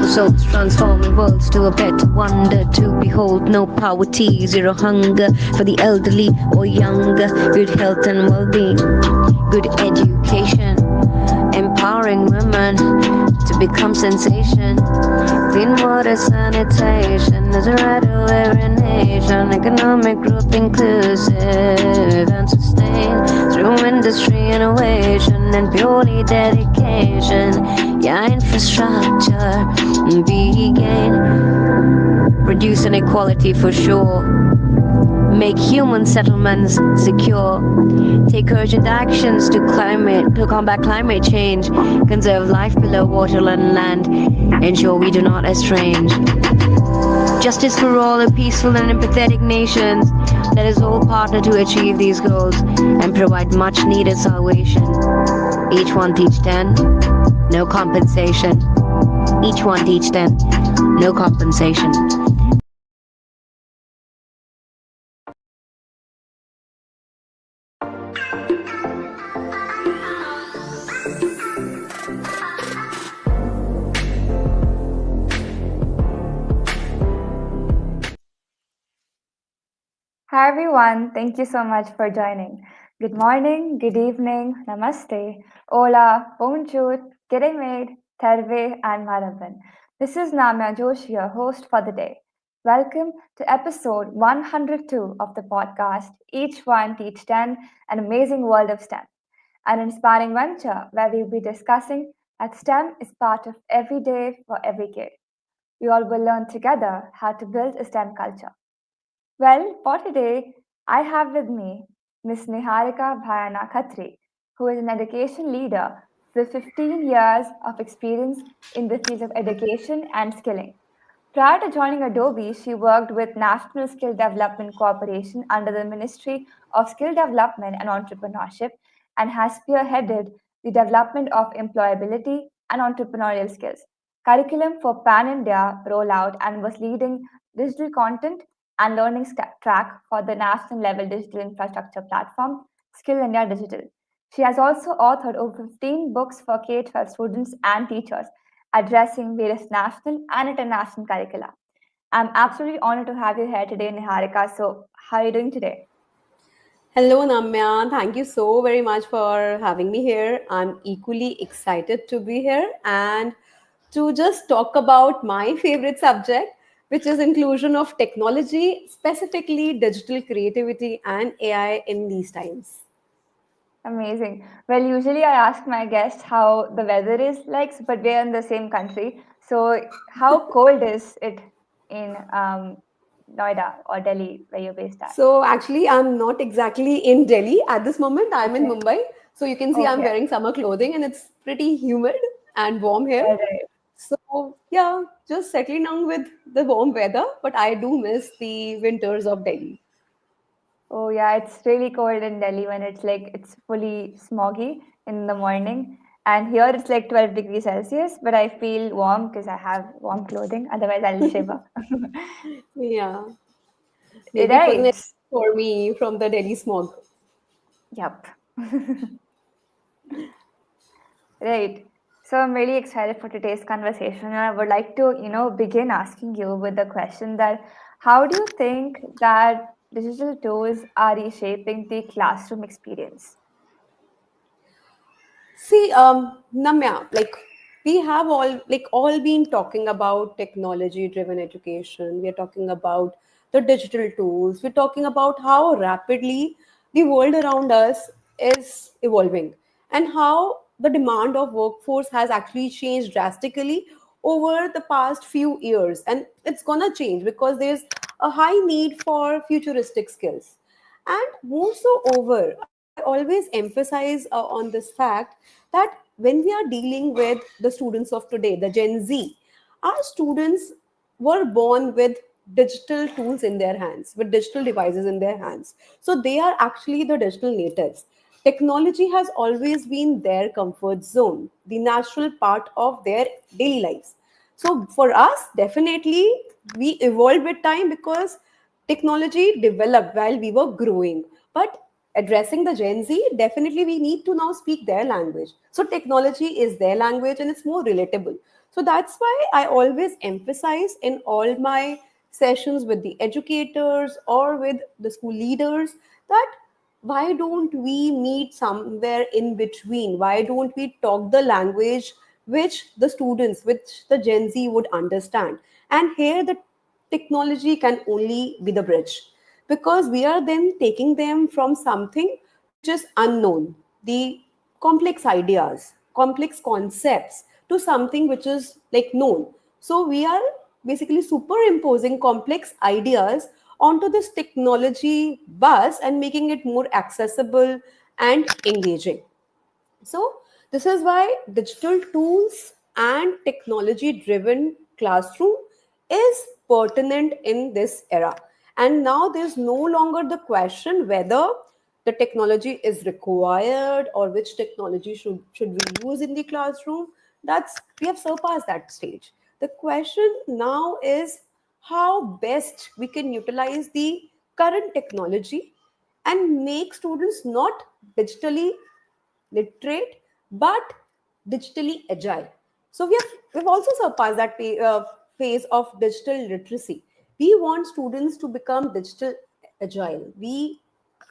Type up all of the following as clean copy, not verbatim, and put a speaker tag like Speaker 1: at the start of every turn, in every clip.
Speaker 1: for souls, transforming worlds to a better wonder to behold. No poverty, zero hunger for the elderly or younger. Good health and well-being, good education, empowering women to become sensation. Clean water, sanitation is a right of every nation. Economic growth inclusive and sustained through industry innovation and purely dedication. Yeah, infrastructure be gain, reduce inequality for sure. Make human settlements secure. Take urgent actions to combat climate change. Conserve life below water and land. Ensure we do not estrange. Justice for all, a peaceful and empathetic nations. Let us all partner to achieve these goals and provide much needed salvation. Each one teach 10, no compensation. Each one teach 10, no compensation.
Speaker 2: Hi everyone, thank you so much for joining. Good morning, good evening, namaste, hola, bonjour, kirimaid, terve, and maraban. This is Namya Joshi, your host for the day. Welcome to episode 102 of the podcast, Each One Teach 10, an amazing world of STEM, an inspiring venture where we'll be discussing that STEM is part of every day for every kid. We all will learn together how to build a STEM culture. Well, for today, I have with me Miss Niharika Bhayana Khatri, who is an education leader with 15 years of experience in the field of education and skilling. Prior to joining Adobe, she worked with National Skill Development Corporation under the Ministry of Skill Development and Entrepreneurship and has spearheaded the development of employability and entrepreneurial skills, curriculum for Pan India rollout, and was leading digital content and learning track for the national level digital infrastructure platform, Skill India Digital. She has also authored over 15 books for K-12 students and teachers, addressing various national and international curricula. I'm absolutely honored to have you here today, Niharika. So, how are you doing today?
Speaker 3: Hello, Namya. Thank you so very much for having me here. I'm equally excited to be here and to just talk about my favorite subject, which is inclusion of technology, specifically digital creativity and AI in these times.
Speaker 2: Amazing. Well, usually I ask my guests how the weather is like, but we're in the same country. So, how cold is it in Noida or Delhi, where you're based at?
Speaker 3: So actually, I'm not exactly in Delhi at this moment. I'm in
Speaker 2: Okay.
Speaker 3: Mumbai. So you can see I'm
Speaker 2: Okay.
Speaker 3: wearing summer clothing and it's pretty humid and warm here.
Speaker 2: All right.
Speaker 3: So yeah, just settling down with the warm weather, but I do miss the winters of Delhi.
Speaker 2: Oh yeah, it's really cold in Delhi when it's fully smoggy in the morning. And here it's like 12 degrees Celsius, but I feel warm because I have warm clothing. Otherwise, I'll shiver.
Speaker 3: Yeah, maybe
Speaker 2: Right.
Speaker 3: goodness for me from the Delhi smog.
Speaker 2: Yep. Right. So I'm really excited for today's conversation. And I would like to, begin asking you with the question that how do you think that digital tools are reshaping the classroom experience?
Speaker 3: See, Namya, like we have all been talking about technology-driven education. We are talking about the digital tools. We're talking about how rapidly the world around us is evolving and how the demand of workforce has actually changed drastically over the past few years. And it's gonna change because there's a high need for futuristic skills. And moreover, I always emphasize on this fact that when we are dealing with the students of today, the Gen Z, our students were born with digital tools in their hands, with digital devices in their hands. So they are actually the digital natives. Technology has always been their comfort zone, the natural part of their daily lives. So for us, definitely we evolved with time because technology developed while we were growing. But addressing the Gen Z, definitely we need to now speak their language. So technology is their language and it's more relatable. So that's why I always emphasize in all my sessions with the educators or with the school leaders that why don't we meet somewhere in between? Why don't we talk the language which the students, which the Gen Z would understand? And here the technology can only be the bridge, because we are then taking them from something which is unknown, the complex ideas, complex concepts, to something which is like known. So we are basically superimposing complex ideas onto this technology bus and making it more accessible and engaging. So, this is why digital tools and technology driven classroom is pertinent in this era. And now there's no longer the question whether the technology is required or which technology should we use in the classroom. That's we have surpassed that stage. The question now is how best we can utilize the current technology and make students not digitally literate but digitally agile. So we've also surpassed that phase of digital literacy. We want students to become digital agile. We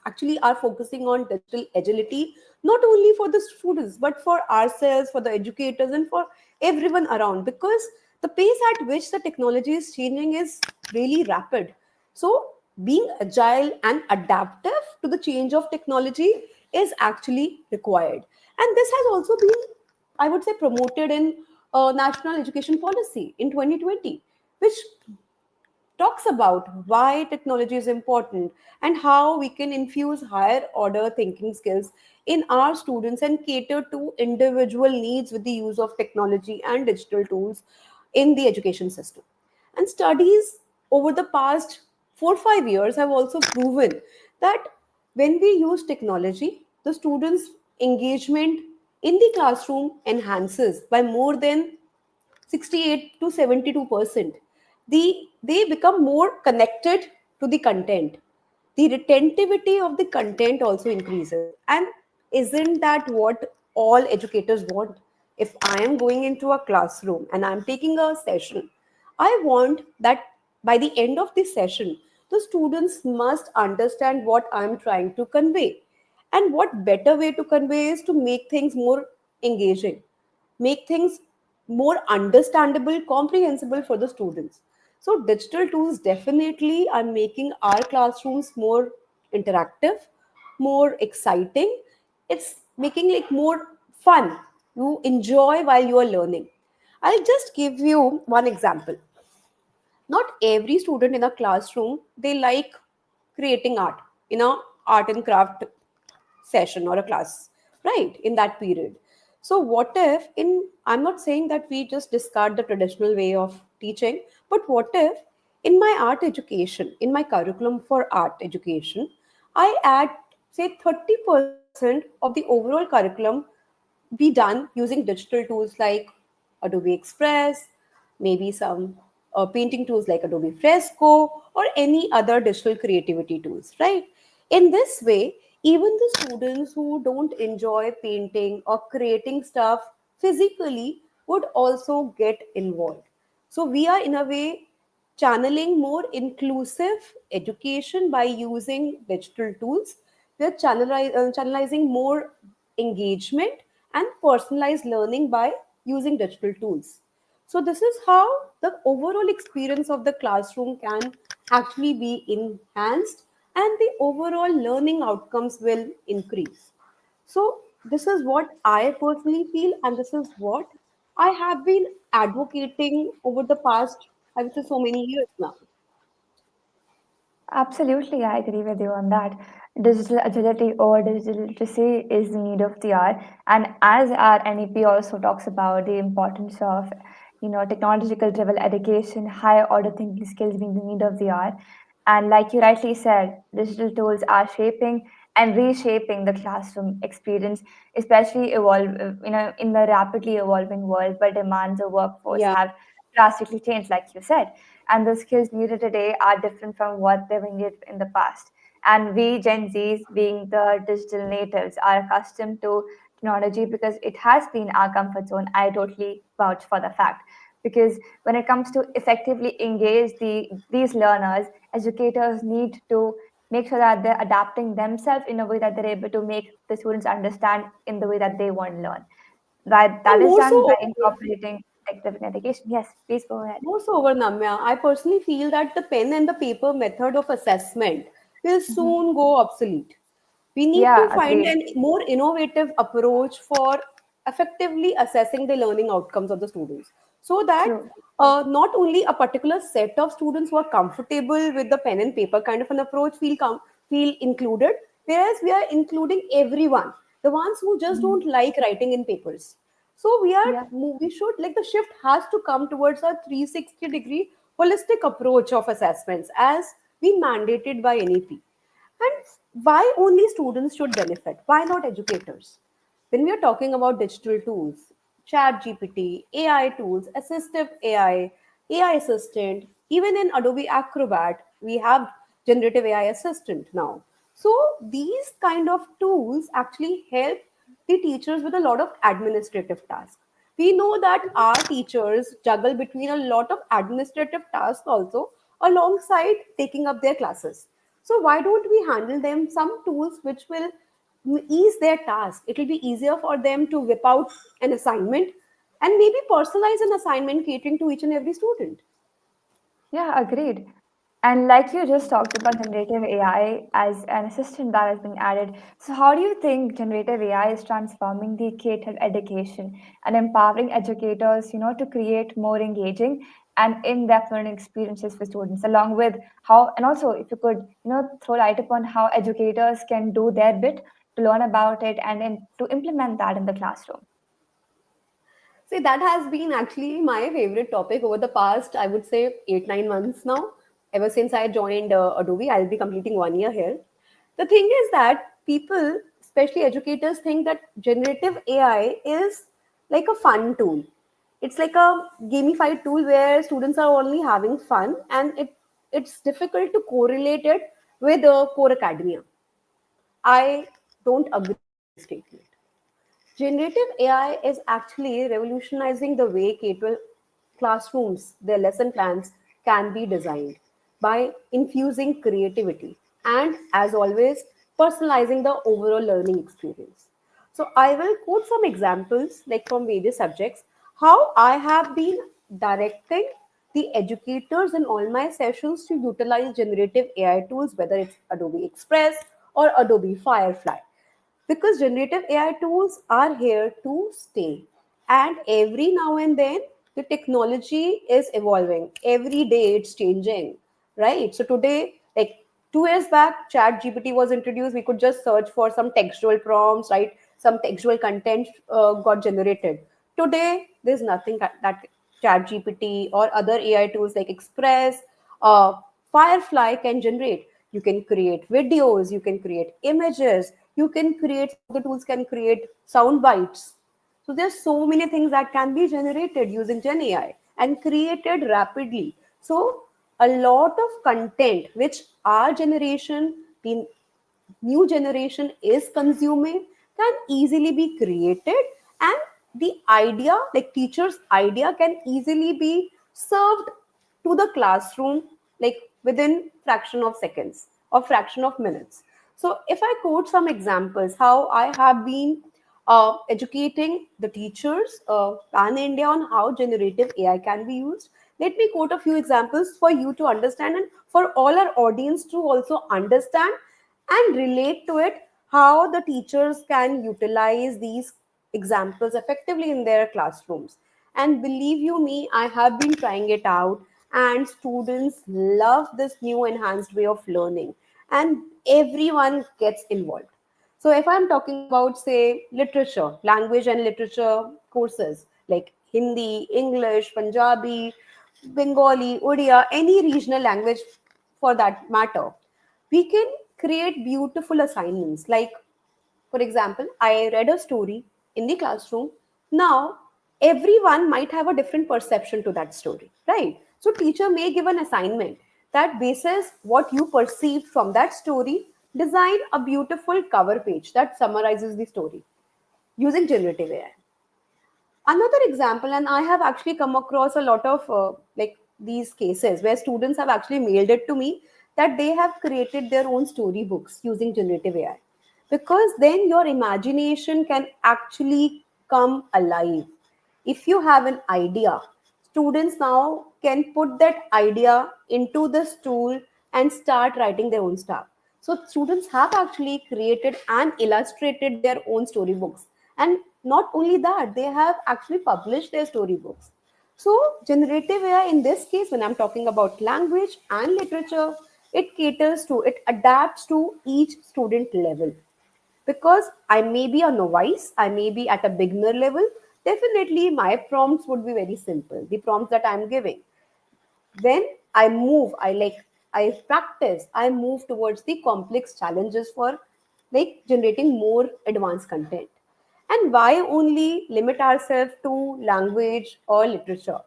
Speaker 3: actually are focusing on digital agility, not only for the students but for ourselves, for the educators, and for everyone around, because the pace at which the technology is changing is really rapid. So being agile and adaptive to the change of technology is actually required. And this has also been, I would say, promoted in national education policy in 2020, which talks about why technology is important and how we can infuse higher order thinking skills in our students and cater to individual needs with the use of technology and digital tools in the education system. And studies over the past 4 or 5 years have also proven that when we use technology, the students' engagement in the classroom enhances by more than 68 to 72%. They become more connected to the content. The retentivity of the content also increases. And isn't that what all educators want? If I am going into a classroom and I'm taking a session, I want that by the end of this session, the students must understand what I'm trying to convey. And what better way to convey is to make things more engaging, make things more understandable, comprehensible for the students. So digital tools definitely are making our classrooms more interactive, more exciting. It's making like more fun. You enjoy while you are learning. I'll just give you one example. Not every student in a classroom they like creating art in a art and craft session or a class, right, in that period. So what if in I'm not saying that we just discard the traditional way of teaching, but what if in my art education, in my curriculum for art education, I add say 30% of the overall curriculum be done using digital tools like Adobe Express, maybe some painting tools like Adobe Fresco, or any other digital creativity tools, right? In this way, even the students who don't enjoy painting or creating stuff physically would also get involved. So, we are in a way channeling more inclusive education by using digital tools. We are channelizing more engagement and personalized learning by using digital tools. So, this is how the overall experience of the classroom can actually be enhanced and the overall learning outcomes will increase. So, this is what I personally feel, and this is what I have been advocating over the past, I would say, so many years now.
Speaker 2: Absolutely, I agree with you on that. Digital agility or digital literacy is the need of the hour, and as our NEP also talks about the importance of, technological-driven education, higher order thinking skills being the need of the hour, and like you rightly said, digital tools are shaping and reshaping the classroom experience, especially in the rapidly evolving world where demands of workforce
Speaker 3: Yeah.
Speaker 2: have drastically changed, like you said, and the skills needed today are different from what they were needed in the past. And we Gen Zs, being the digital natives, are accustomed to technology because it has been our comfort zone. I totally vouch for the fact. Because when it comes to effectively engage these learners, educators need to make sure that they're adapting themselves in a way that they're able to make the students understand in the way that they want to learn. That
Speaker 3: And
Speaker 2: is
Speaker 3: more
Speaker 2: done by
Speaker 3: so,
Speaker 2: incorporating effective education. Yes, please go ahead.
Speaker 3: moreover, Namya, I personally feel that the pen and the paper method of assessment will
Speaker 2: Mhm.
Speaker 3: soon go obsolete. We need to
Speaker 2: Yeah,
Speaker 3: find
Speaker 2: agreed.
Speaker 3: an more innovative approach for effectively assessing the learning outcomes of the students, so that
Speaker 2: True.
Speaker 3: not only a particular set of students who are comfortable with the pen and paper kind of an approach feel included, whereas we are including everyone, the ones who just
Speaker 2: Mhm.
Speaker 3: don't like writing in papers. So
Speaker 2: Yeah.
Speaker 3: we should, like, the shift has to come towards a 360-degree holistic approach of assessments as being mandated by NEP. And why only students should benefit? Why not educators? When we are talking about digital tools, chat GPT, AI tools, assistive AI assistant, even in Adobe Acrobat, we have generative AI assistant now. So these kind of tools actually help the teachers with a lot of administrative tasks. We know that our teachers juggle between a lot of administrative tasks also alongside taking up their classes. So why don't we handle them some tools which will ease their task? It will be easier for them to whip out an assignment and maybe personalize an assignment catering to each and every student.
Speaker 2: Yeah, agreed. And like you just talked about generative AI as an assistant that has been added. So, how do you think generative AI is transforming the K-12 education and empowering educators, to create more engaging and in-depth learning experiences for students, along with how, and also if you could, throw light upon how educators can do their bit to learn about it and then to implement that in the classroom.
Speaker 3: See, that has been actually my favorite topic over the past, I would say, 8, 9 months now. Ever since I joined Adobe, I'll be completing 1 year here. The thing is that people, especially educators, think that generative AI is like a fun tool. It's like a gamified tool where students are only having fun, and it's difficult to correlate it with core academia. I don't agree with this statement. Generative AI is actually revolutionizing the way K-12 classrooms, their lesson plans can be designed by infusing creativity and, as always, personalizing the overall learning experience. So, I will quote some examples, like from various subjects, how I have been directing the educators in all my sessions to utilize generative AI tools, whether it's Adobe Express or Adobe Firefly, because generative AI tools are here to stay. And every now and then, the technology is evolving. Every day, it's changing, right? So today, like 2 years back, Chat GPT was introduced. We could just search for some textual prompts, right? Some textual content got generated. Today, there's nothing that Chat GPT or other AI tools like Express, uh, Firefly can generate. You can create videos, you can create images, you can create, some of the tools can create sound bites. So there's so many things that can be generated using Gen AI and created rapidly. So a lot of content which our generation, the new generation is consuming, can easily be created, and the idea, like teachers idea, can easily be served to the classroom, like within fraction of seconds or fraction of minutes. So if I quote some examples how I have been educating the teachers pan India on how generative AI can be used, let me quote a few examples for you to understand, and for all our audience to also understand and relate to it, how the teachers can utilize these examples effectively in their classrooms. And believe you me, I have been trying it out, and students love this new enhanced way of learning, and everyone gets involved. So if I'm talking about, say, literature, language and literature courses like Hindi, English, Punjabi, Bengali, Odia, any regional language for that matter, we can create beautiful assignments. Like, for example, I read a story in the classroom. Now, everyone might have a different perception to that story, right? So, teacher may give an assignment that bases what you perceived from that story. design a beautiful cover page that summarizes the story using generative AI. Another example, and I have actually come across a lot of like these cases where students have actually mailed it to me that they have created their own storybooks using generative AI, because then your imagination can actually come alive. If you have an idea, students now can put that idea into this tool and start writing their own stuff. So students have actually created and illustrated their own storybooks, and not only that, they have actually published their storybooks. So generative AI in this case, when I'm talking about language and literature, it adapts to each student level. Because I may be a novice, I may be at a beginner level, definitely my prompts would be very simple, the prompts that I'm giving. When I practice, I move towards the complex challenges for like generating more advanced content. And why only limit ourselves to language or literature?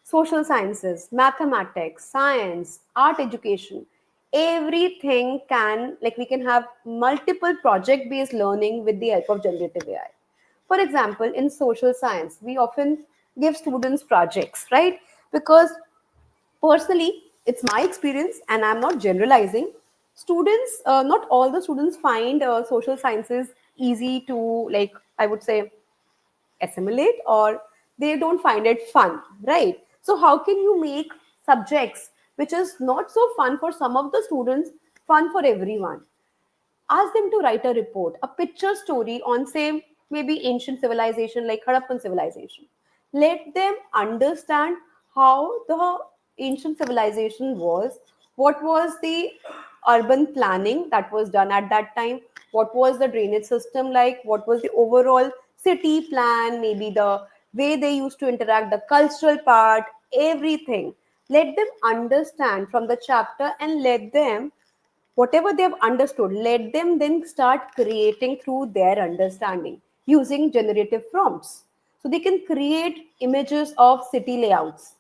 Speaker 3: Social sciences, mathematics, science, art education, everything can, like, we can have multiple project based learning with the help of generative AI. For example, in social science, we often give students projects, right? Because personally, it's my experience, and I'm not generalizing. Students, not all the students find social sciences easy to, like, I would say, assimilate, or they don't find it fun, right? So how can you make subjects which is not so fun for some of the students fun for everyone? Ask them to write a report, a picture story on, say, maybe ancient civilization like Harappan civilization. Let them understand how the ancient civilization was, what was the urban planning that was done at that time, what was the drainage system like, what was the overall city plan, maybe the way they used to interact, the cultural part, everything. Let them understand from the chapter, and let them, whatever they have understood, let them then start creating through their understanding using generative prompts. So they can create images of city layouts,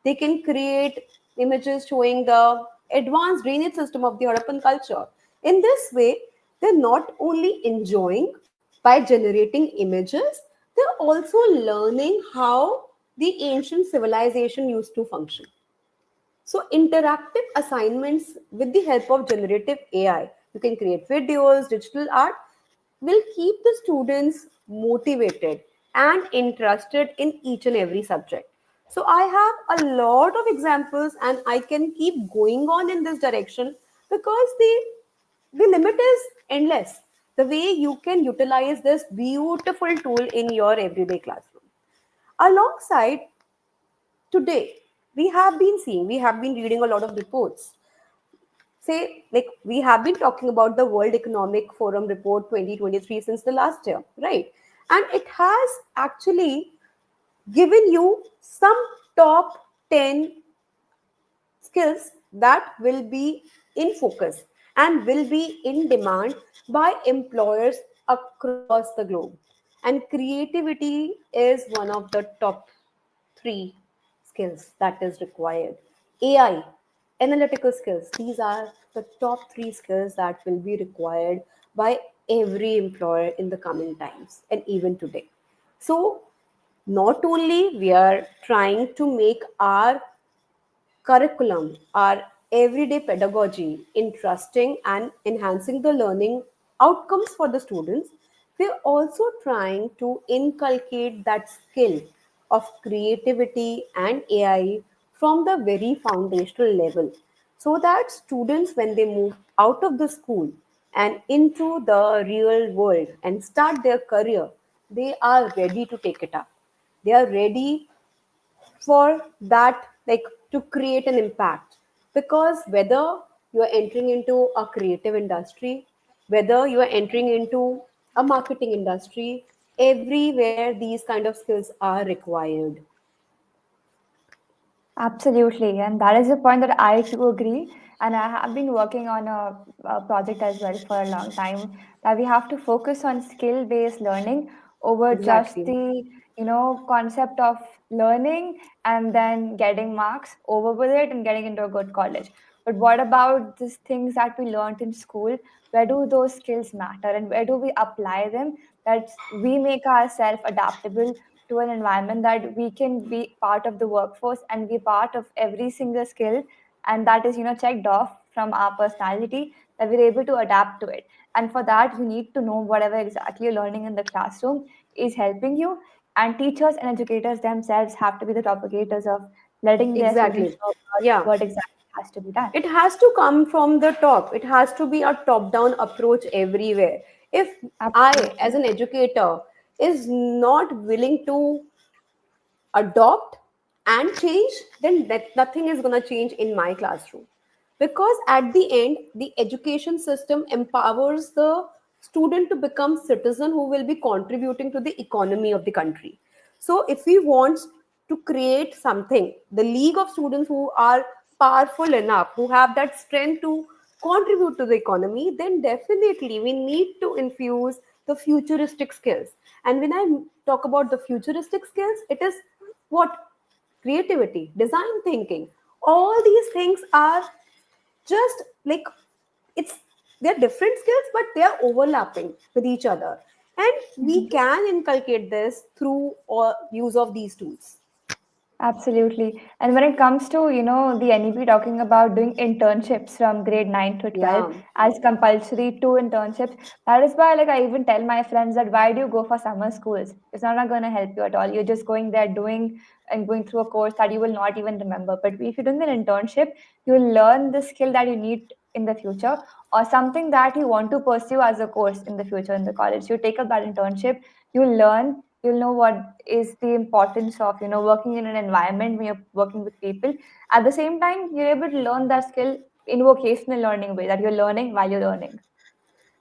Speaker 3: they can create images showing the advanced drainage system of the Harappan culture. In this way, they're not only enjoying by generating images, they're also learning how the ancient civilization used to function. So, interactive assignments with the help of generative AI, you can create videos, digital art, will keep the students motivated and interested in each and every subject. So, I have a lot of examples, and I can keep going on in this direction, because the limit is endless. The way you can utilize this beautiful tool in your everyday classroom. Alongside, today, we have been reading a lot of reports. Say, like, we have been talking about the World Economic Forum report 2023 since the last year, right? And it has actually given you some top 10 skills that will be in focus and will be in demand by employers across the globe. And creativity is one of the top three skills that is required. AI, analytical skills, these are the top three skills that will be required by every employer in the coming times and even today. So, not only we are trying to make our curriculum, our everyday pedagogy interesting and enhancing the learning outcomes for the students, we're also trying to inculcate that skill of creativity and AI from the very foundational level, so that students, when they move out of the school and into the real world and start their career, they are ready to take it up. They are ready for that, like, to create an impact. Because whether you are entering into a creative industry, whether you are entering into a marketing industry, everywhere these kind of skills are required.
Speaker 2: Absolutely, and that is a point that I too agree. And I have been working on a project as well for a long time, that we have to focus on skill-based learning over just
Speaker 3: Exactly.
Speaker 2: the concept of learning and then getting marks over with it and getting into a good college. But what about these things that we learned in school? Where do those skills matter, and where do we apply them, that we make ourselves adaptable to an environment, that we can be part of the workforce and be part of every single skill, and that is checked off from our personality, that we're able to adapt to it. And for that, you need to know whatever exactly you're learning in the classroom is helping you, and teachers and educators themselves have to be the propagators of letting their students
Speaker 3: Exactly.
Speaker 2: know about
Speaker 3: Yeah.
Speaker 2: what exactly has to be done.
Speaker 3: It has to come from the top. It has to be a top down approach everywhere. If I, as
Speaker 2: Absolutely.
Speaker 3: an educator, is not willing to adopt and change, then nothing is going to change in my classroom. Because at the end, the education system empowers the student to become citizen who will be contributing to the economy of the country. So if we want to create something, the league of students who are powerful enough, who have that strength to contribute to the economy, then definitely we need to infuse the futuristic skills. And when I talk about the futuristic skills, it is what? Creativity, design thinking. All these things are just like, it's, they're different skills, but they're overlapping with each other. And we can inculcate this through use of these tools.
Speaker 2: Absolutely. And when it comes to, the NEP talking about doing internships from grade 9 to 12
Speaker 3: Yeah.
Speaker 2: as compulsory, two internships, that is why, like, I even tell my friends that why do you go for summer schools? It's not going to help you at all. You're just going there doing and going through a course that you will not even remember. But if you're doing an internship, you will learn the skill that you need in the future, or something that you want to pursue as a course in the future in the college. You take up that internship, you learn, you'll know what is the importance of working in an environment when you're working with people. At the same time, you're able to learn that skill in vocational learning way, that you're learning while you're learning.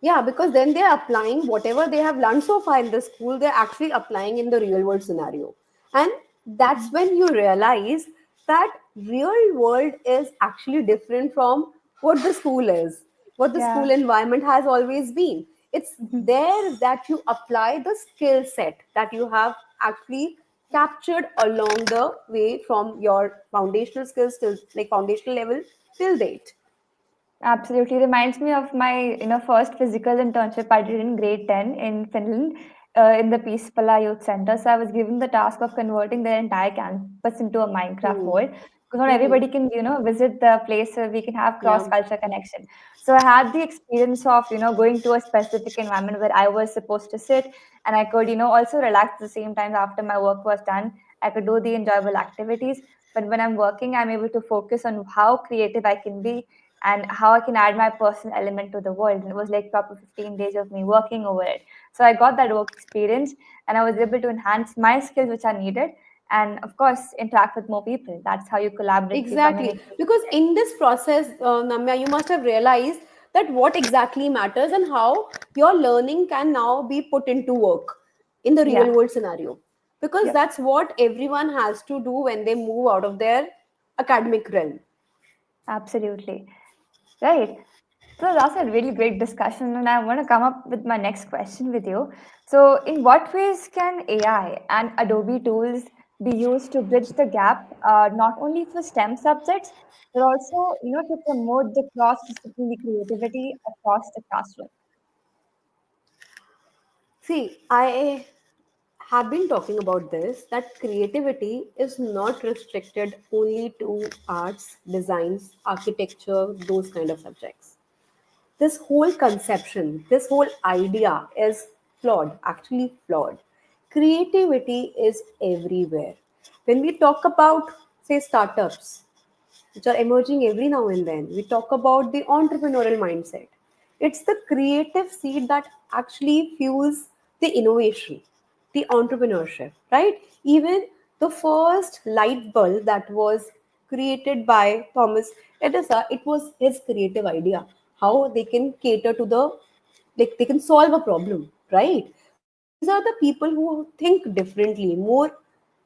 Speaker 3: Yeah, because then they're applying whatever they have learned so far in the school, they're actually applying in the real world scenario. And that's when you realize that real world is actually different from what the school is, what the
Speaker 2: Yeah.
Speaker 3: school environment has always been. It's there that you apply the skill set that you have actually captured along the way from your foundational skills till like foundational level till date.
Speaker 2: Absolutely. Reminds me of my, first physical internship I did in grade 10 in Finland, in the Peacepala Youth Center. So I was given the task of converting their entire campus into a Minecraft
Speaker 3: Hmm.
Speaker 2: world. Because not
Speaker 3: Hmm.
Speaker 2: everybody can, visit the place where we can have
Speaker 3: Yeah.
Speaker 2: cross-cultural connection. So I had the experience of, going to a specific environment where I was supposed to sit, and I could, also relax at the same time after my work was done. I could do the enjoyable activities. But when I'm working, I'm able to focus on how creative I can be and how I can add my personal element to the world. And it was like proper 15 days of me working over it. So I got that work experience, and I was able to enhance my skills which are needed, and of course interact with more people. That's how you collaboratively
Speaker 3: Exactly.
Speaker 2: communicate.
Speaker 3: Because in this process, Namya, you must have realized that what exactly matters and how your learning can now be put into work in the real
Speaker 2: Yeah.
Speaker 3: world scenario. Because
Speaker 2: Yep.
Speaker 3: that's what everyone has to do when they move out of their academic realm.
Speaker 2: Absolutely. Right. So that's a really great discussion, and I want to come up with my next question with you. So, in what ways can AI and Adobe tools be used to bridge the gap, not only for STEM subjects, but also, to promote the cross-disciplinary creativity across the classroom?
Speaker 3: See, I have been talking about this, that creativity is not restricted only to arts, designs, architecture, those kind of subjects. This whole conception, this whole idea is flawed, actually flawed. Creativity is everywhere. When we talk about, say, startups, which are emerging every now and then, we talk about the entrepreneurial mindset. It's the creative seed that actually fuels the innovation, the entrepreneurship, right? Even the first light bulb that was created by Thomas Edison, it was his creative idea, how they can cater to the, like they can solve a problem, right? So these are the people who think differently, more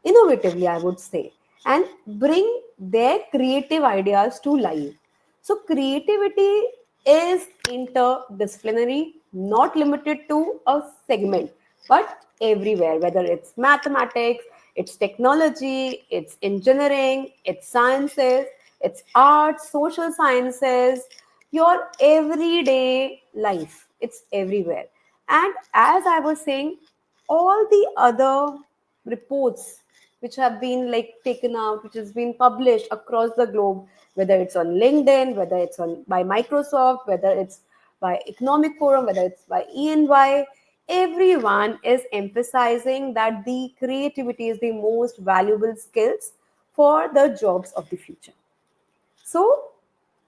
Speaker 3: innovatively, I would say, and bring their creative ideas to life. So creativity is interdisciplinary, not limited to a segment, but everywhere, whether it's mathematics, it's technology, it's engineering, it's sciences. it's arts, social sciences, your everyday life. It's everywhere. And as I was saying, all the other reports which have been like taken out, which has been published across the globe, whether it's on LinkedIn, whether it's on by Microsoft, whether it's by Economic Forum, whether it's by ENY, everyone is emphasizing that the creativity is the most valuable skills for the jobs of the future. So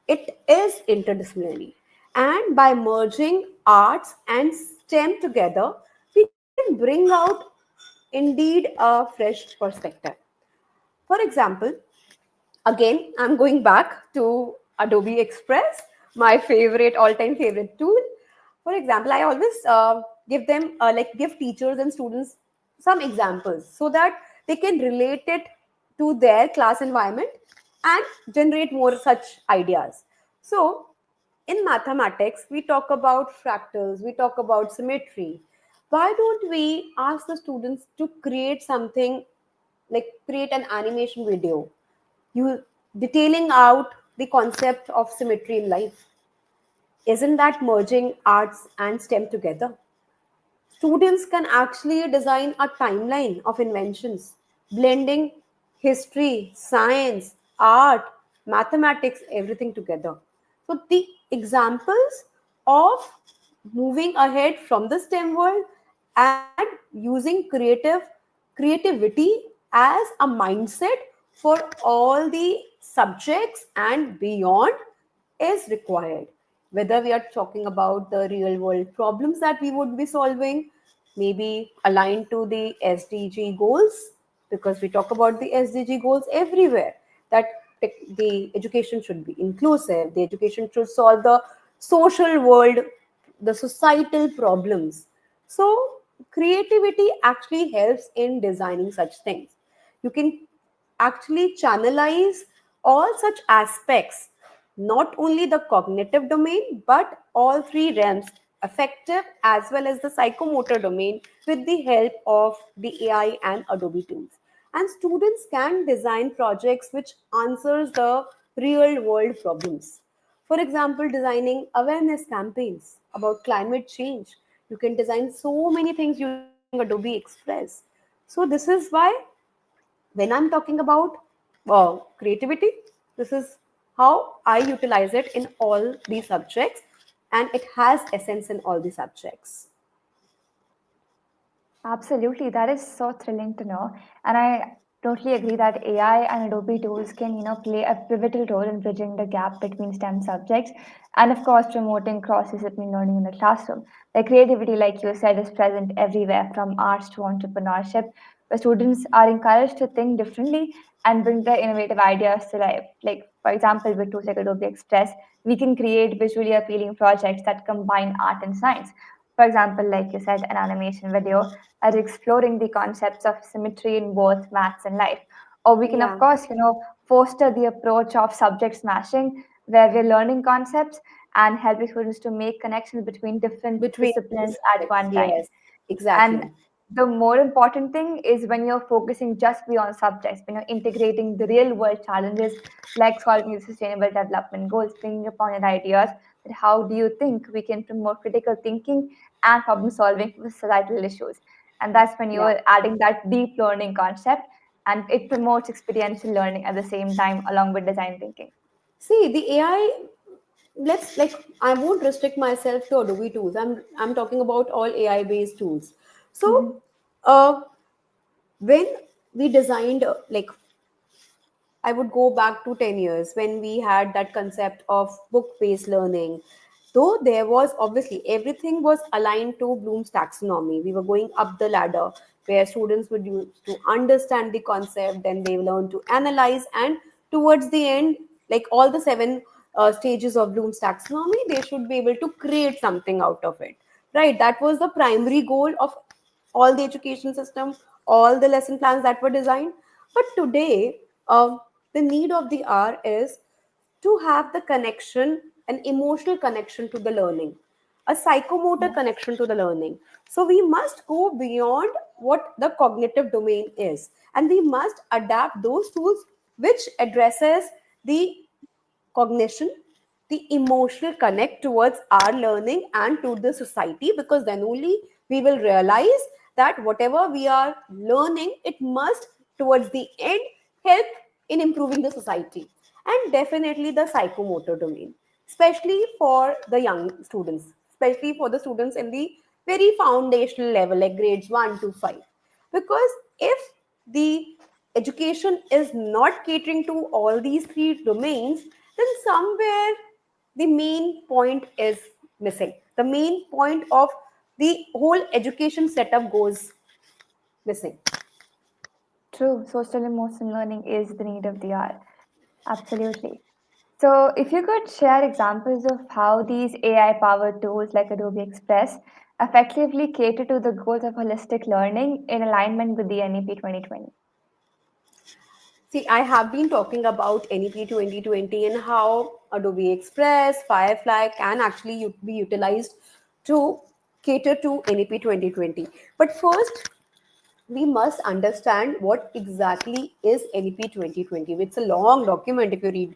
Speaker 3: it is interdisciplinary. And by merging arts and STEM together, we can bring out indeed a fresh perspective. For example, again, I'm going back to Adobe Express, my favorite, all-time favorite tool. For example, I always give them, give teachers and students some examples so that they can relate it to their class environment and generate more such ideas. So, in mathematics, we talk about fractals, we talk about symmetry. Why don't we ask the students to create something, like create an animation video, you detailing out the concept of symmetry in life? Isn't that merging arts and STEM together? Students can actually design a timeline of inventions, blending history, science, art, mathematics, everything together. So, the examples of moving ahead from the STEM world and using creativity as a mindset for all the subjects and beyond is required. Whether we are talking about the real world problems that we would be solving, maybe aligned to the SDG goals, because we talk about the SDG goals everywhere, that the education should be inclusive, the education should solve the social world, the societal problems. So, creativity actually helps in designing such things. You can actually channelize all such aspects, not only the cognitive domain, but all three realms, affective as well as the psychomotor domain, with the help of the AI and Adobe tools. And students can design projects which answers the real world problems. For example, designing awareness campaigns about climate change. You can design so many things using Adobe Express. So this is why when I'm talking about creativity, this is how I utilize it in all these subjects, and it has essence in all the subjects.
Speaker 2: Absolutely, that is so thrilling to know. And I totally agree that AI and Adobe tools can, play a pivotal role in bridging the gap between STEM subjects and, of course, promoting cross-discipline learning in the classroom. The creativity, like you said, is present everywhere, from arts to entrepreneurship, where students are encouraged to think differently and bring their innovative ideas to life. Like, for example, with tools like Adobe Express, we can create visually appealing projects that combine art and science. For example, like you said, an animation video as exploring the concepts of symmetry in both maths and life. Or we can, of
Speaker 3: Yeah,
Speaker 2: course, foster the approach of subject smashing, where we're learning concepts and helping students to make connections between different
Speaker 3: between the
Speaker 2: disciplines at
Speaker 3: subjects,
Speaker 2: one time.
Speaker 3: yes, exactly.
Speaker 2: And the more important thing is when you're focusing just beyond subjects, when you're integrating the real world challenges like solving the sustainable development goals, bringing upon your ideas that how do you think we can promote critical thinking and problem solving for societal issues. And that's when
Speaker 3: Yeah.
Speaker 2: you're adding that deep learning concept, and it promotes experiential learning at the same time along with design thinking.
Speaker 3: See, the AI, let's like, I won't restrict myself to Adobe tools. I'm talking about all AI based tools. So,
Speaker 2: Mhm.
Speaker 3: uh, when we designed like, I would go back to 10 years when we had that concept of book based learning. Though there was obviously everything was aligned to Bloom's taxonomy. We were going up the ladder where students would use to understand the concept, then they learn to analyze, and towards the end, like all the seven stages of Bloom's taxonomy, they should be able to create something out of it. Right? That was the primary goal of all the education system, all the lesson plans that were designed. But today, the need of the hour is to have the connection, an emotional connection to the learning, a psychomotor connection to the learning. So we must go beyond what the cognitive domain is, and we must adapt those tools which addresses the cognition, the emotional connect towards our learning and to the society, because then only we will realize that whatever we are learning, it must towards the end help in improving the society. And definitely the psychomotor domain, especially for the young students, especially for the students in the very foundational level like grades 1 to 5. Because if the education is not catering to all these three domains, then somewhere the main point is missing. The main point of the whole education setup goes missing.
Speaker 2: True, social emotional learning is the need of the hour. Absolutely. So, if you could share examples of how these AI powered tools like Adobe Express effectively cater to the goals of holistic learning in alignment with the NEP 2020.
Speaker 3: See, I have been talking about NEP 2020 and how Adobe Express, Firefly can actually be utilized to cater to NEP 2020. But first, we must understand what exactly is NEP 2020. It's a long document if you read.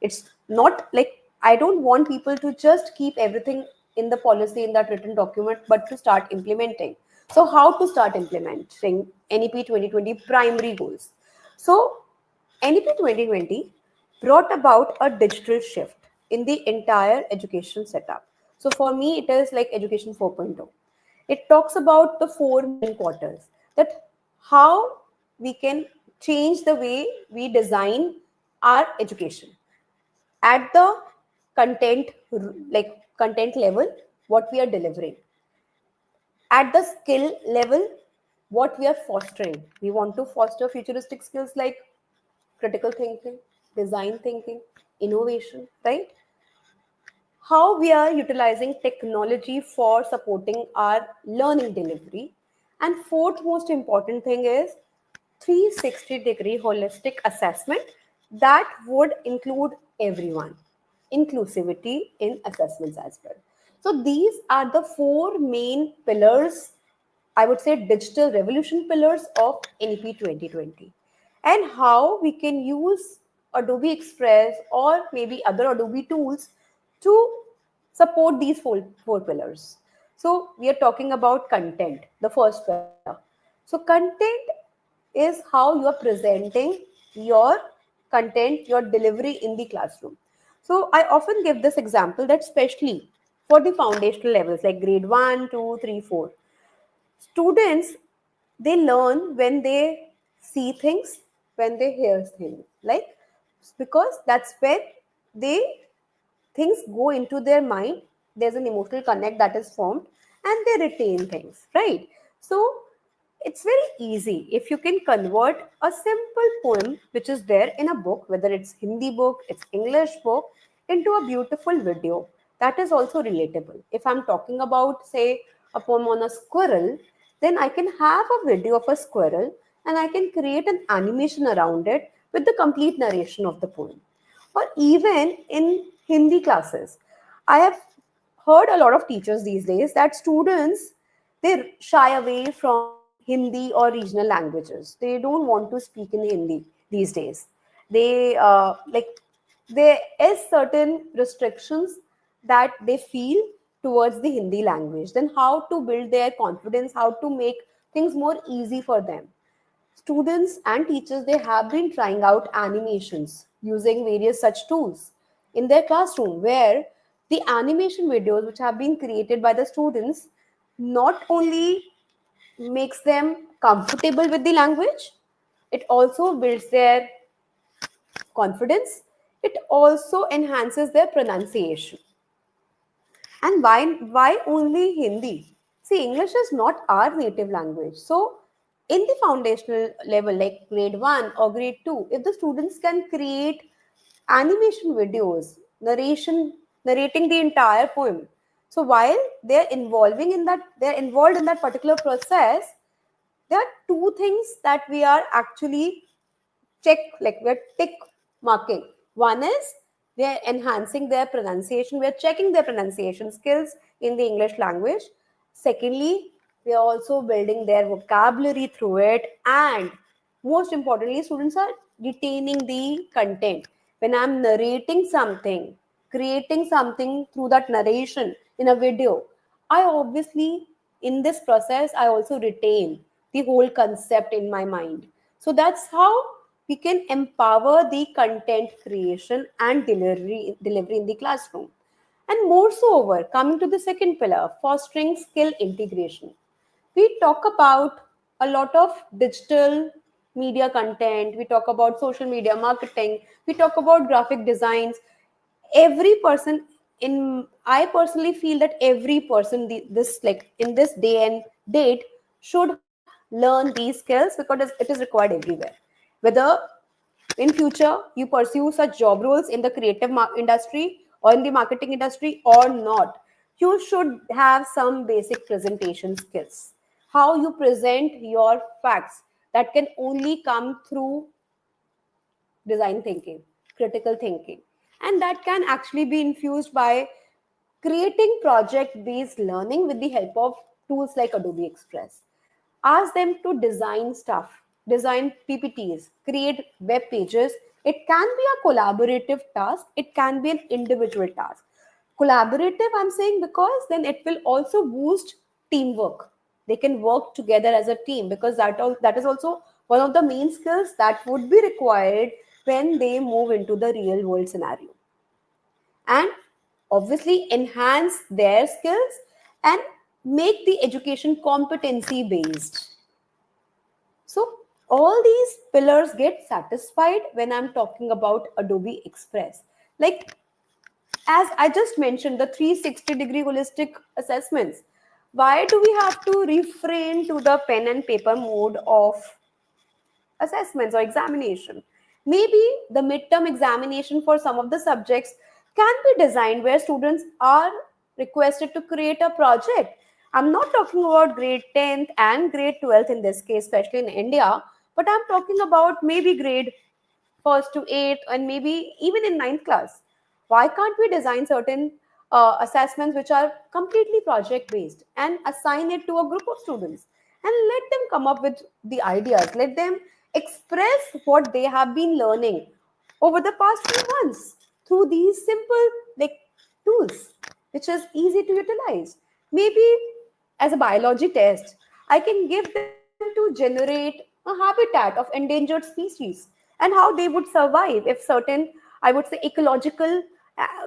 Speaker 3: It's not like I don't want people to just keep everything in the policy in that written document, but to start implementing. So, how to start implementing NEP 2020 primary goals? So, NEP 2020 brought about a digital shift in the entire education setup. So, for me, it is like Education 4.0. It talks about the four main quarters, that how we can change the way we design our education at the content, like content level, what we are delivering, at the skill level, what we are fostering. We want to foster futuristic skills like critical thinking, design thinking, innovation, right? How we are utilizing technology for supporting our learning delivery. And fourth most important thing is 360-degree holistic assessment that would include everyone, inclusivity in assessments as well. So these are the four main pillars, I would say digital revolution pillars of NEP 2020, and how we can use Adobe Express or maybe other Adobe tools to support these four pillars. So we are talking about content, the first pillar. So content is how you are presenting your content, your delivery in the classroom. So I often give this example that especially for the foundational levels like grade 1, 2, 3, 4, students, they learn when they see things, when they hear things, like, because that's when they things go into their mind, there's an emotional connect that is formed, and they retain things, right? So it's very easy if you can convert a simple poem which is there in a book, whether it's Hindi book, it's English book, into a beautiful video that is also relatable. If I'm talking about, say, a poem on a squirrel, then I can have a video of a squirrel and I can create an animation around it with the complete narration of the poem. Or even in Hindi classes, I have heard a lot of teachers these days that students, they shy away from Hindi or regional languages. They don't want to speak in Hindi these days. They like there is certain restrictions that they feel towards the Hindi language. Then how to build their confidence, how to make things more easy for them. Students and teachers, they have been trying out animations using various such tools in their classroom, where the animation videos which have been created by the students not only makes them comfortable with the language, it also builds their confidence, it also enhances their pronunciation. And why only Hindi? See, English is not our native language. So, in the foundational level, like grade 1 or grade 2, if the students can create animation videos, narrating the entire poem. So while they're involved in that particular process, there are two things that we are actually check, like we're tick marking. One is we are enhancing their pronunciation, we are checking their pronunciation skills in the English language. Secondly, we are also building their vocabulary through it, and most importantly, students are retaining the content. when I'm narrating something, creating something through that narration in a video, I obviously, in this process, I also retain the whole concept in my mind. So that's how we can empower the content creation and delivery in the classroom. And more so over, coming to the second pillar, fostering skill integration. We talk about a lot of digital media content, we talk about social media marketing, we talk about graphic designs. Every person, in I personally feel that every person this like in this day and date should learn these skills because it is required everywhere, whether in future you pursue such job roles in the creative industry or in the marketing industry or not, you should have some basic presentation skills, how you present your facts, that can only come through design thinking, critical thinking, and that can actually be infused by creating project based learning with the help of tools like Adobe Express. Ask them to design stuff, design PPTs, create web pages. It can be a collaborative task, it can be an individual task. Collaborative, I'm saying, because then it will also boost teamwork. They can work together as a team because that is also one of the main skills that would be required when they move into the real world scenario, and obviously enhance their skills and make the education competency based. So all these pillars get satisfied when I'm talking about Adobe Express. Like, as I just mentioned, the 360-degree holistic assessments. Why do we have to refrain to the pen and paper mode of assessments or examination? Maybe the midterm examination for some of the subjects can be designed where students are requested to create a project. I'm not talking about grade 10th and grade 12th in this case, especially in India, but I'm talking about maybe grade first to eighth and maybe even in ninth class. Why can't we design certain assessments which are completely project based and assign it to a group of students and let them come up with the ideas, let them express what they have been learning over the past few months through these simple like tools which is easy to utilize. Maybe as a biology test, I can give them to generate a habitat of endangered species and how they would survive if certain, I would say, ecological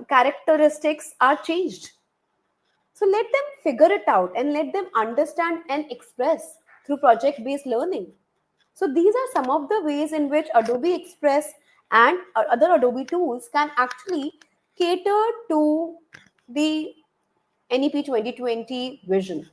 Speaker 3: characteristics are changed. So let them figure it out and let them understand and express through project based learning. So these are some of the ways in which Adobe Express and other Adobe tools can actually cater to the NEP 2020 vision.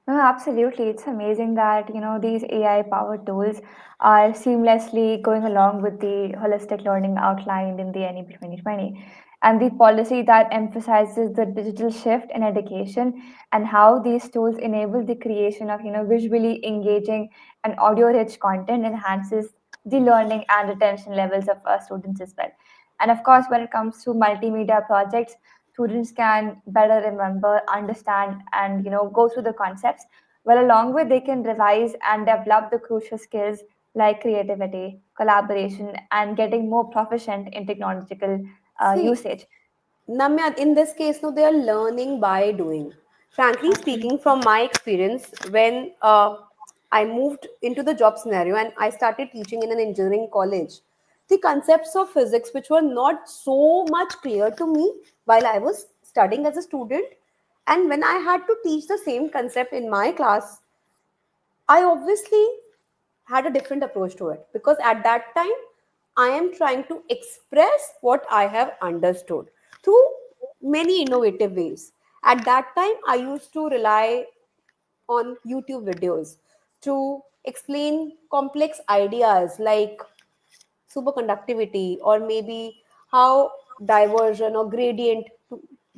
Speaker 2: No, absolutely. It's amazing that, these AI-powered tools are seamlessly going along with the holistic learning outlined in the NEP 2020 and the policy that emphasizes the digital shift in education and how these tools enable the creation of, visually engaging and audio-rich content enhances the learning and retention levels of our students as well. And of course, when it comes to multimedia projects, students can better remember, understand, and go through the concepts. Well, along with they can revise and develop the crucial skills like creativity, collaboration, and getting more proficient in technological
Speaker 3: See,
Speaker 2: usage.
Speaker 3: Namya, in this case, no, they are learning by doing. Frankly speaking,
Speaker 2: Absolutely.
Speaker 3: from my experience, when I moved into the job scenario and I started teaching in an engineering college, the concepts of physics, which were not so much clear to me while I was studying as a student, and when I had to teach the same concept in my class, I obviously had a different approach to it because at that time I am trying to express what I have understood through many innovative ways. At that time, I used to rely on YouTube videos to explain complex ideas like superconductivity or maybe how diversion or gradient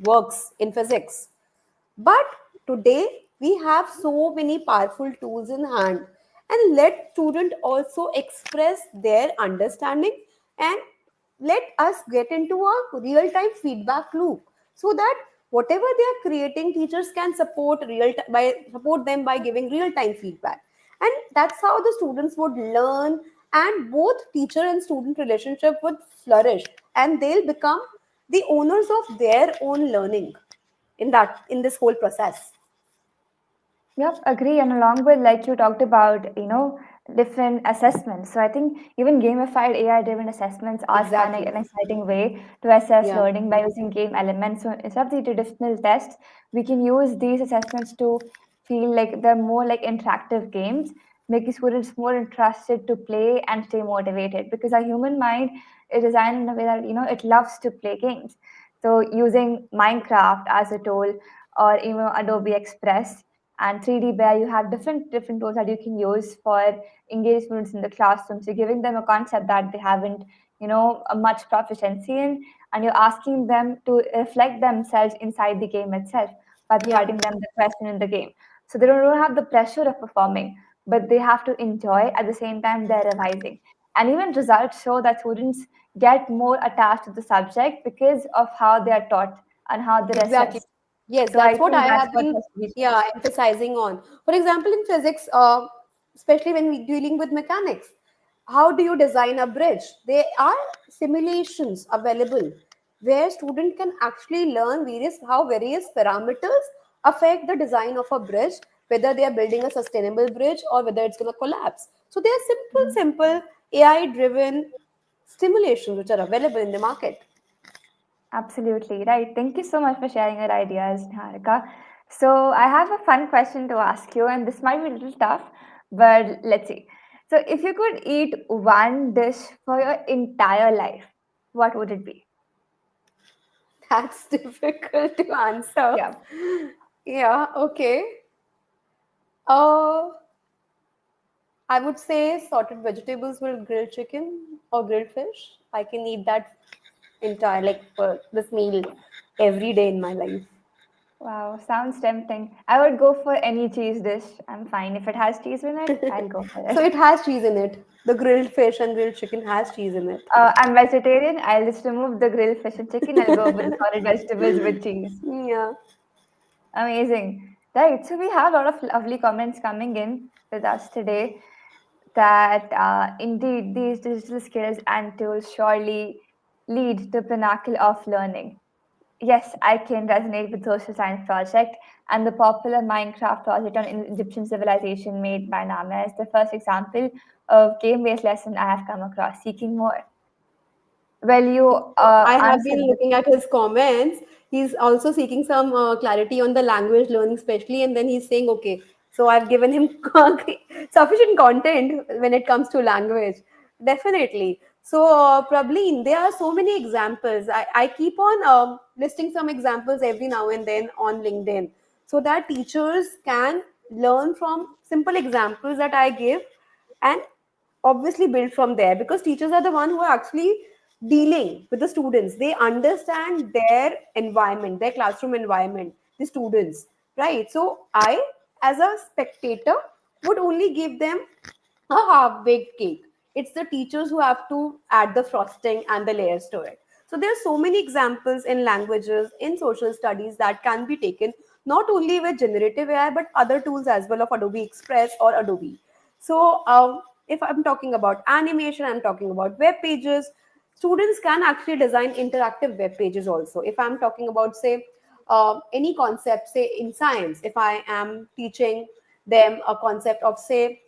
Speaker 3: works in physics. But today we have so many powerful tools in hand, and let student also express their understanding and let us get into a real time feedback loop so that whatever they are creating, teachers can support them by giving real time feedback, and that's how the students would learn and both teacher and student relationship would flourish, and they'll become the owners of their own learning in this whole process.
Speaker 2: Yep, agree. And along with, like you talked about, different assessments. So I think even gamified AI-driven assessments are fun and
Speaker 3: Exactly.
Speaker 2: an exciting way to assess
Speaker 3: Yeah.
Speaker 2: learning by using game elements. So instead of the traditional tests, we can use these assessments to feel like they're more like interactive games, making students more interested to play and stay motivated. Because our human mind is designed in a way that it loves to play games. So using Minecraft as a tool, or even Adobe Express and 3D Bear, you have different tools that you can use for engaged students in the classroom. So giving them a concept that they haven't, a much proficiency in, and you're asking them to reflect themselves inside the game itself by
Speaker 3: Yeah.
Speaker 2: providing them the question in the game. So they don't have the pressure of performing, but they have to enjoy at the same time they're revising. And even results show that students get more attached to the subject because of how they are taught and how they're
Speaker 3: Exactly.
Speaker 2: assessed.
Speaker 3: Yes,
Speaker 2: So I
Speaker 3: that's what
Speaker 2: think
Speaker 3: I
Speaker 2: that's
Speaker 3: have
Speaker 2: what
Speaker 3: been,
Speaker 2: has to be
Speaker 3: yeah,
Speaker 2: changed.
Speaker 3: emphasizing on. For example, in physics, especially when we dealing with mechanics, how do you design a bridge? There are simulations available where student can actually learn how various parameters affect the design of a bridge, whether they are building a sustainable bridge or whether it's going to collapse. So they are simple AI driven stimulations which are available in the market.
Speaker 2: Absolutely right. Thank you so much for sharing your ideas, Niharika. So I have a fun question to ask you, and this might be a little tough, but let's see. So if you could eat one dish for your entire life, what would it be?
Speaker 3: That's difficult to answer.
Speaker 2: Yeah.
Speaker 3: Yeah, okay. Uh, I would say sorted vegetables with grilled chicken or grilled fish. I can eat that entire, like, for this meal every day in my life.
Speaker 2: Wow, sounds tempting. I would go for any cheese dish. I'm fine. If it has cheese in it, I'll go for
Speaker 3: So
Speaker 2: it.
Speaker 3: it has cheese in it. The grilled fish and grilled chicken has cheese in it.
Speaker 2: I'm vegetarian. I'll just remove the grilled fish and chicken. I'll go with the solid vegetables with cheese.
Speaker 3: Yeah.
Speaker 2: Amazing. Right. So we have a lot of lovely comments coming in with us today that indeed these digital skills and tools surely lead to the pinnacle of learning. Yes, I can resonate with social science project, and the popular Minecraft project on Egyptian civilization made by Nama is the first example of game-based lesson I have come across. Seeking more. Well, you
Speaker 3: I have been
Speaker 2: answered this.
Speaker 3: looking at his comments. He's also seeking some clarity on the language learning, especially, and then he's saying, okay, so I've given him sufficient content when it comes to language. Definitely. So, probably there are so many examples. I keep on listing some examples every now and then on LinkedIn so that teachers can learn from simple examples that I give and obviously build from there, because teachers are the one who are actually dealing with the students. They understand their environment, their classroom environment, the students, right? So I, as a spectator, would only give them a half baked cake. It's the teachers who have to add the frosting and the layers to it. So there are so many examples in languages, in social studies, that can be taken not only with generative AI but other tools as well of Adobe Express or Adobe. So if I'm talking about animation, I'm talking about web pages. Students can actually design interactive web pages also. If I'm talking about, say, any concept, say in science, if I am teaching them a concept of, say,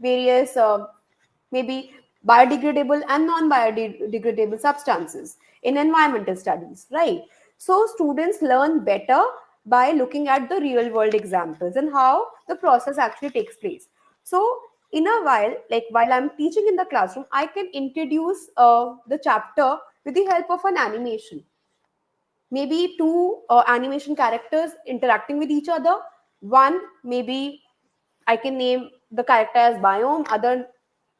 Speaker 3: various maybe biodegradable and non-biodegradable substances in environmental studies, right? So students learn better by looking at the real world examples and how the process actually takes place. So in a while, like while I'm teaching in the classroom, I can introduce the chapter with the help of an animation, maybe two animation characters interacting with each other. One, maybe I can name the character as biome, other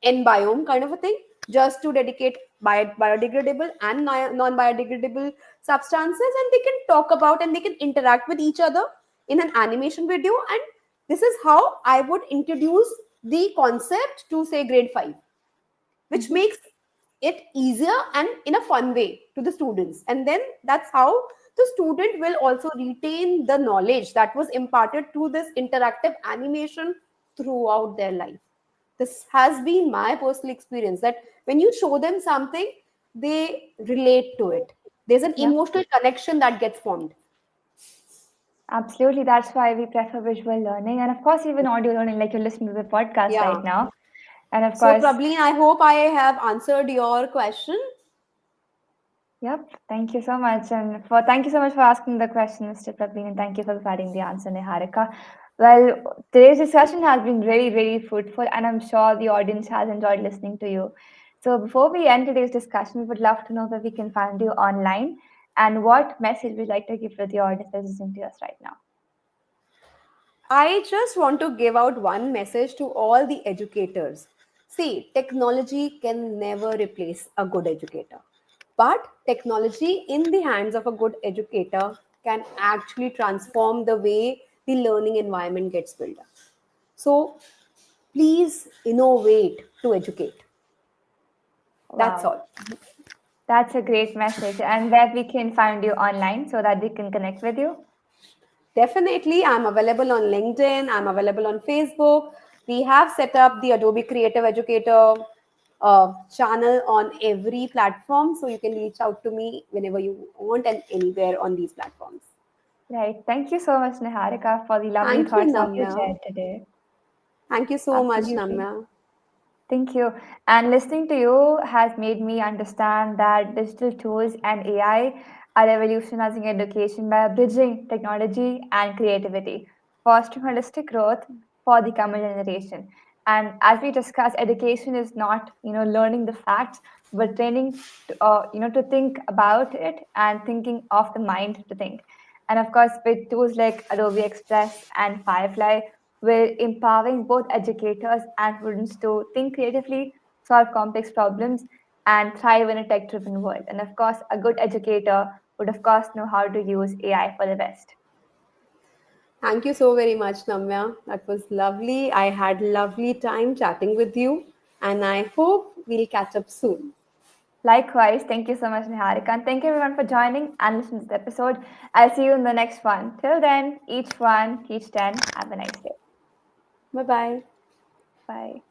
Speaker 3: n biome, kind of a thing, just to dedicate biodegradable and non-biodegradable substances, and they can talk about and they can interact with each other in an animation video. And this is how I would introduce the concept to, say, grade 5, which
Speaker 2: Mhm.
Speaker 3: makes it easier and in a fun way to the students. And then that's how the student will also retain the knowledge that was imparted through this interactive animation throughout their life. This has been my personal experience that when you show them something, they relate to it. There's an
Speaker 2: Yep.
Speaker 3: emotional connection that gets formed.
Speaker 2: Absolutely. That's why we prefer visual learning. And of course, even audio learning, like you're listening to the podcast right
Speaker 3: Yeah.
Speaker 2: now. And of
Speaker 3: So,
Speaker 2: course,
Speaker 3: Prableen, I hope I have answered your question.
Speaker 2: yep. Thank you so much. And for thank you so much for asking the question, Mr. Praveen, and thank you for providing the answer, Niharika. Well, today's discussion has been really, really fruitful, and I'm sure the audience has enjoyed listening to you. So before we end today's discussion, we would love to know where we can find you online and what message we'd like to give to the audience that's listening to us right now.
Speaker 3: I just want to give out one message to all the educators. See, technology can never replace a good educator. But technology in the hands of a good educator can actually transform the way the learning environment gets built up. So please innovate to educate. That's
Speaker 2: Wow.
Speaker 3: all.
Speaker 2: That's a great message. And where we can find you online so that we can connect with you.
Speaker 3: Definitely, I'm available on LinkedIn, I'm available on Facebook. We have set up the Adobe Creative Educator channel on every platform, so you can reach out to me whenever you want and anywhere on these platforms.
Speaker 2: Right. Thank you so much, Niharika, for the lovely
Speaker 3: Thank you,
Speaker 2: thoughts that you
Speaker 3: Namya.
Speaker 2: shared today.
Speaker 3: Thank you so much,
Speaker 2: Absolutely.
Speaker 3: Namya.
Speaker 2: Thank you. And listening to you has made me understand that digital tools and AI are revolutionizing education by bridging technology and creativity, fostering holistic growth for the coming generation. And as we discussed, education is not, learning the facts, but training, to think about it and thinking of the mind to think. And of course, with tools like Adobe Express and Firefly, we're empowering both educators and students to think creatively, solve complex problems, and thrive in a tech driven world. And of course, a good educator would, of course, know how to use AI for the best.
Speaker 3: Thank you so very much, Namya. That was lovely. I had lovely time chatting with you, and I hope we'll catch up soon.
Speaker 2: Likewise, thank you so much, Niharika. And thank you everyone for joining and listening to this episode. I'll see you in the next one. Till then, each one, teach 10. Have a nice day.
Speaker 3: Bye bye.
Speaker 2: Bye.